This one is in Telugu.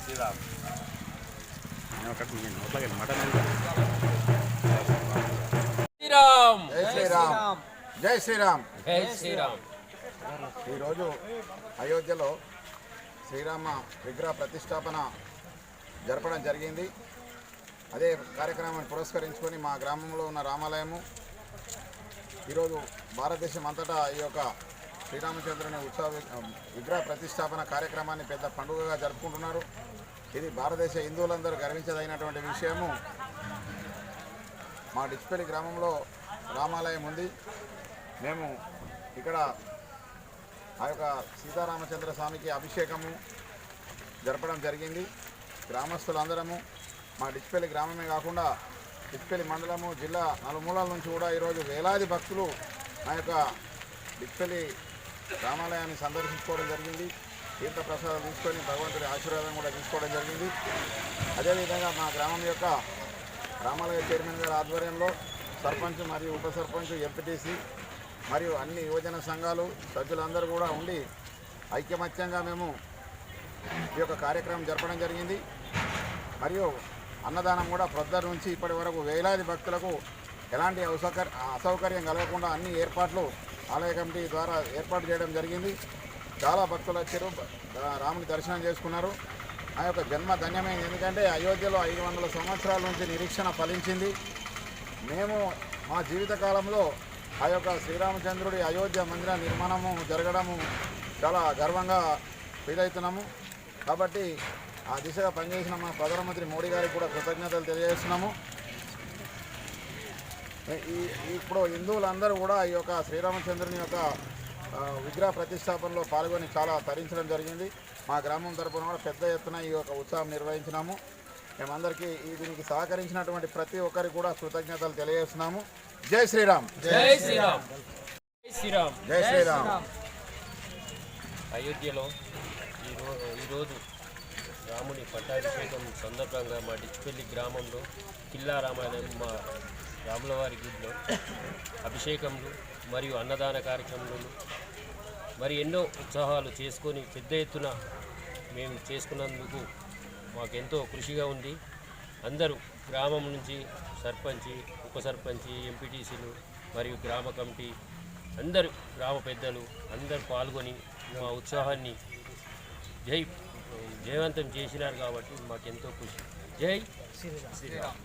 శ్రీరామ్. శ్రీరామ్. జై శ్రీరామ్. జై శ్రీరామ్. జై శ్రీరామ్. ఈరోజు అయోధ్యలో శ్రీరామ విగ్రహ ప్రతిష్టాపన జరపడం జరిగింది. అదే కార్యక్రమాన్ని పురస్కరించుకొని మా గ్రామంలో ఉన్న రామాలయము ఈరోజు భారతదేశం అంతటా ఈ యొక్క శ్రీరామచంద్రుని ఉత్సవ విగ్రహ ప్రతిష్టాపన కార్యక్రమాన్ని పెద్ద పండుగగా జరుపుకుంటున్నారు. ఇది భారతదేశ హిందువులందరూ గర్వించదగినటువంటి విషయము. మా డిచ్పల్లి గ్రామంలో రామాలయం ఉంది. మేము ఇక్కడ ఆ యొక్క సీతారామచంద్ర స్వామికి అభిషేకము జరపడం జరిగింది. గ్రామస్తులందరము మా డిచ్పల్లి గ్రామమే కాకుండా డిచ్పల్లి మండలము జిల్లా నలుమూలల నుంచి కూడా ఈరోజు వేలాది భక్తులు ఆ యొక్క డిచ్పల్లి రామాలయాన్ని సందర్శించుకోవడం జరిగింది. తీర్థ ప్రసాదం తీసుకొని భగవంతుడి ఆశీర్వాదం కూడా తీసుకోవడం జరిగింది. అదేవిధంగా మా గ్రామం యొక్క రామాలయ చైర్మన్ గారి ఆధ్వర్యంలో సర్పంచ్ మరియు ఉప సర్పంచ్, ఎంపీటీసీ మరియు అన్ని యువజన సంఘాలు సభ్యులందరూ కూడా ఉండి ఐకమత్యంగా మేము ఈ యొక్క కార్యక్రమం జరపడం జరిగింది. మరియు అన్నదానం కూడా ప్రొద్దటి నుంచి ఇప్పటి వరకు వేలాది భక్తులకు ఎలాంటి అసౌకర్యం కలగకుండా అన్ని ఏర్పాట్లు ఆలయ కమిటీ ద్వారా ఏర్పాటు చేయడం జరిగింది. చాలా భక్తులు వచ్చారు, రాముని దర్శనం చేసుకున్నారు. ఆ యొక్క జన్మ ధన్యమైంది. ఎందుకంటే అయోధ్యలో 500 సంవత్సరాల నుంచి నిరీక్షణ ఫలించింది. మేము మా జీవితకాలంలో ఆ యొక్క శ్రీరామచంద్రుడి అయోధ్య మందిర నిర్మాణము జరగడము చాలా గర్వంగా ఫీల్ అవుతున్నాము. కాబట్టి ఆ దిశగా పనిచేసిన మా ప్రధానమంత్రి మోడీ గారికి కూడా కృతజ్ఞతలు తెలియజేస్తున్నాము. ఇప్పుడు హిందువులందరూ కూడా ఈ యొక్క శ్రీరామచంద్రుని యొక్క విగ్రహ ప్రతిష్టాపనలో పాల్గొని చాలా తరించడం జరిగింది. మా గ్రామం తరపున కూడా పెద్ద ఎత్తున ఈ యొక్క ఉత్సవం నిర్వహించినాము. మేమందరికీ దీనికి సహకరించినటువంటి ప్రతి ఒక్కరికి కూడా కృతజ్ఞతలు తెలియజేస్తున్నాము. జై శ్రీరామ్. జై శ్రీరామ్. జై శ్రీరామ్. జై శ్రీరామ్. అయోధ్యలో ఈరోజు రాముని పట్టాభిషేకం సందర్భంగా మా డిచ్పల్లి గ్రామంలో కిల్లా రామాలయం మా రాములవారి గుడిలో అభిషేకములు మరియు అన్నదాన కార్యక్రమాలు మరి ఎన్నో ఉత్సాహాలు చేసుకొని పెద్ద ఎత్తున మేము చేసుకున్నందుకు మాకెంతో కృషిగా ఉంది. అందరూ గ్రామం నుంచి సర్పంచి, ఉప సర్పంచి, ఎంపీటీసీలు మరియు గ్రామ కమిటీ అందరూ గ్రామ పెద్దలు అందరూ పాల్గొని మా ఉత్సాహాన్ని జయవంతం చేసినారు. కాబట్టి మాకెంతో ఖుషి. జై శ్రీరామ్.